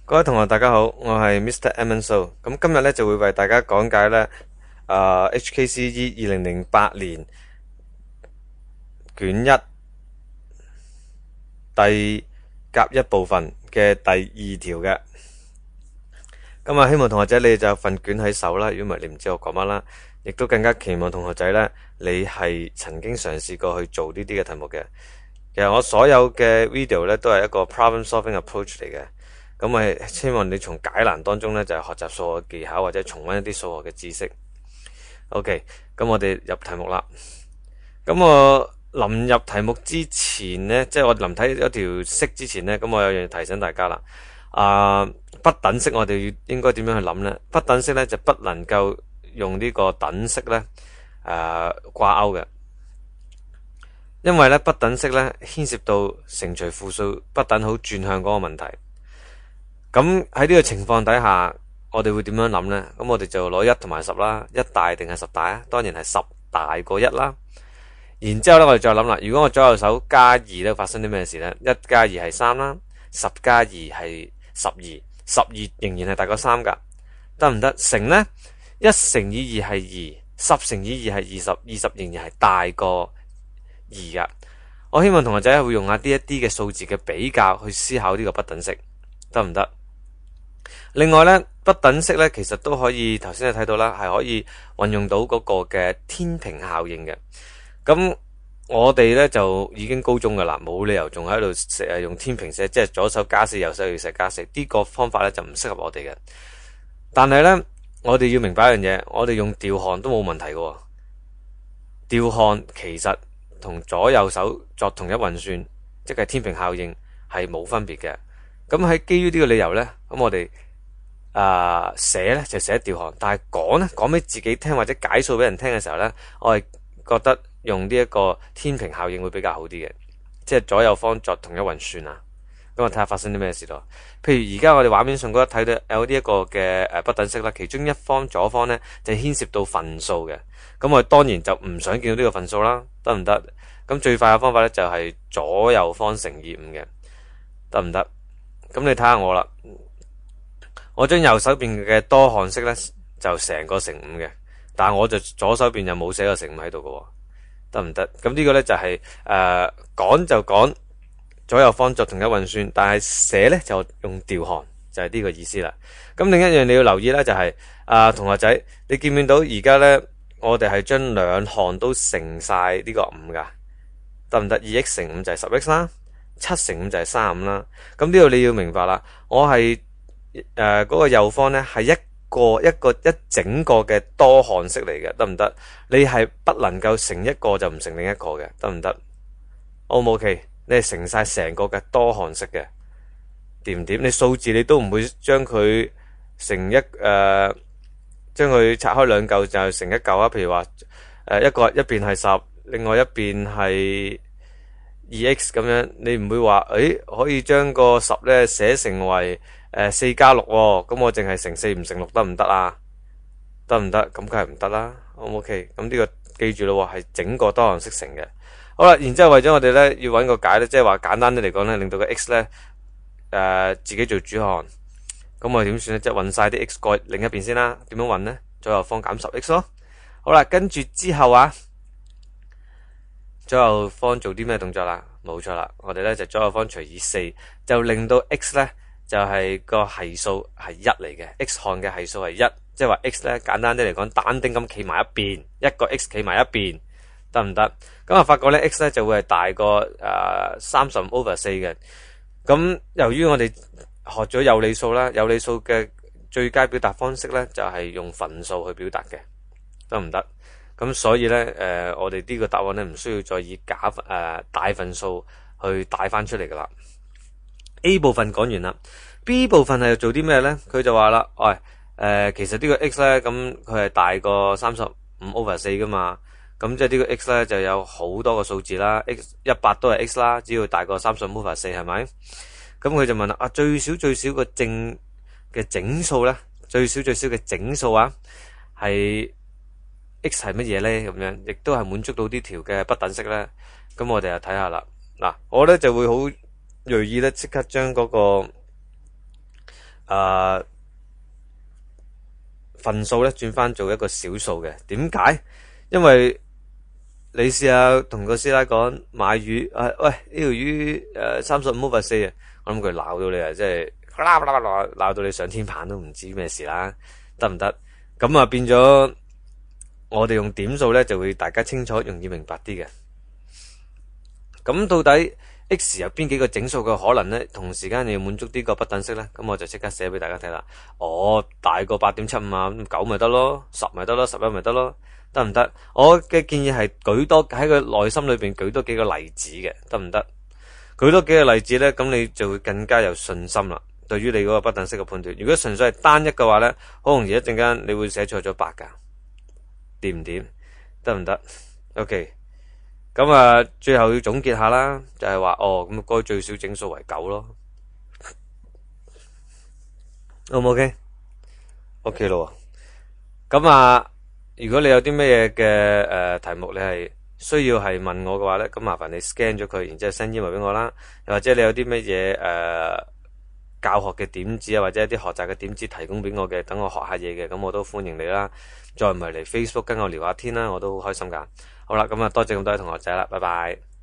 各位同學大家好，我係 Mr. Emin So。咁今日咧就會為大家講解咧HKCE 2008年卷一第甲一部分嘅第二條嘅。咁啊，希望同學仔你就有份卷喺手啦，如果唔係你唔知我講乜啦。亦都更加期望同學仔咧，你係曾經嘗試過去做呢啲嘅題目嘅。其實我所有嘅 video 咧都係一個 problem solving approach 嚟嘅。咁我希望你從解難當中咧就係學習數學技巧或者重溫一啲數學嘅知識。OK，咁我哋入題目啦。咁我臨入題目之前呢，即係我臨睇一條式之前呢，咁我有樣嘢提醒大家啦。不等式我哋應該點樣去諗呢？不等式呢就不能夠用呢個等式呢掛鈎嘅，因為呢不等式呢牽涉到乘除負數不等號轉向嗰個問題。咁喺呢個情況底下，我哋會點樣諗呢？咁我哋就攞1同埋10啦，一大定係10大啊？當然係10大過1啦。然之後咧，我哋再諗啦，如果我左右手加2咧，發生啲咩事呢？1加2係3啦，10加2係12，12仍然係大過3噶，得唔得？乘呢？1乘以2係2，10乘以2係20，20仍然係大過2噶。我希望同學仔會用下呢一啲嘅數字嘅比較去思考呢個不等式，得唔得？另外呢，不等式呢，其實都可以頭先你睇到啦，係可以運用到嗰個嘅天平效應嘅。咁我哋呢就已經高中噶啦，冇理由仲喺度用天平寫，即係左手加4，右手要寫加4，呢個方法呢就唔適合我哋嘅。但係呢，我哋要明白一樣嘢，我哋用調項都冇問題嘅。調項其實同左右手作同一運算，即係天平效應係冇分別嘅。咁喺基於呢個理由呢，咁我哋寫呢就寫調項，但係講俾自己聽或者解數俾人聽嘅時候呢，我係覺得用呢一個天平效應會比較好啲嘅，即係左右方作同一運算啊。咁我睇下發生啲咩事咯。譬如而家我哋畫面上嗰度睇到有呢一個嘅不等式啦，其中一方左方呢就牽涉到分數嘅。咁我當然就唔想見到呢個分數啦，得唔得？咁最快嘅方法呢就係左右方乘以5嘅，得唔得？咁你睇下我啦，我將右手邊嘅多項式呢就成個乘5嘅，但係我就左手邊就冇寫個乘5喺度嘅，得唔得？咁呢個呢就係講就講左右方作同一運算，但係寫呢就用調項，就係呢個意思啦。咁另一樣你要留意呢，就係同學仔，你見唔見到而家呢？我哋係將兩項都乘晒呢個5噶，得唔得？2x 乘5就係10x 啦，7乘5就係35啦。咁呢度你要明白啦，我係嗰個右方呢係一整個嘅多項式嚟嘅，得唔得？你係不能夠乘一個就唔乘另一個嘅，得唔得？O 唔 OK？你係乘晒成個嘅多項式嘅，掂唔掂？你數字你都唔會將佢乘將佢拆開兩嚿就成一嚿啊。譬如話一邊係10，另外一邊係2x 咁樣，你唔會話可以將個10咧寫成為4加6喎，咁我淨係乘4唔乘6得唔得啊？得唔得？咁梗係唔得啦。O 唔 OK？咁呢個記住咯，係整個多項式乘嘅。好啦，然之後為咗我哋咧要揾個解咧，即係話簡單啲嚟講咧，令到個 x 咧自己做主項。咁我哋點算咧？即係運晒啲 x 過另一邊先啦。點樣運呢？左右方減10x 咯。好啦，跟住之後左右方做啲咩動作啦？冇錯啦，我哋咧就左右方除以4，就令到 x 咧就係個係數係1嚟嘅。x 項嘅係數係1，即係話 x 咧簡單啲嚟講，單丁咁企埋一邊，一個 x 企埋一邊，得唔得？咁啊發覺咧 x 咧就會係大過35/4嘅。咁由於我哋學咗有理數啦，有理數嘅最佳表達方式咧就係用分數去表達嘅，得唔得？咁所以咧我哋呢個答案咧唔需要再以大分數去帶翻出嚟噶啦。A 部分講完啦， B 部分係做啲咩咧？佢就話啦，其實呢個 x 咧咁佢係大過35/4噶嘛，咁即係呢個 x 咧就有好多個數字啦，x100都係 x 啦，只要大過35/4係咪？咁佢就問啦，最少個正嘅整數咧，最少嘅整數係 x 係乜嘢咧？咁樣亦都係滿足到呢條嘅不等式咧。咁我哋就睇下啦。嗱，我咧就會好銳意咧，即刻將嗰個份數咧轉翻做一個小數嘅。點解？因為你試下同個師奶講買魚，喂呢條魚35.4啊，我諗佢鬧到你啊，即係鬧到你上天棚都唔知咩事啦，得唔得？咁啊變咗我哋用點數咧就會大家清楚容易明白啲嘅。咁到底 x 有邊幾個整數嘅可能呢？同時間你要滿足呢個不等式呢？咁我就即刻寫俾大家睇啦。大過8.75啊，咁9咪得咯，10咪得咯，11咪得咯，得唔得？我嘅建議係舉多喺佢內心裏邊舉多幾個例子嘅，得唔得？舉多幾個例子呢，咁你就會更加有信心啦。對於你嗰個不等式嘅判斷，如果純粹係單一嘅話呢，好容易一陣間你會寫錯咗8噶，掂唔掂？得唔得 ？OK。咁啊，最後要總結下啦，就係話咁該最少整數為9咯，好唔 OK？OK 咯。咁啊，如果你有啲咩嘢嘅題目，你係需要係問我嘅話咧，咁麻煩你 scan 咗佢，然之後 send email 俾我啦。又或者你有啲乜嘢教學嘅點子啊，或者一啲學習嘅點子提供俾我嘅，等我學下嘢嘅，咁我都歡迎你啦。再唔係嚟 Facebook 跟我聊下天啦，我都好開心噶。好啦，咁啊多謝咁多位同學仔啦，拜拜。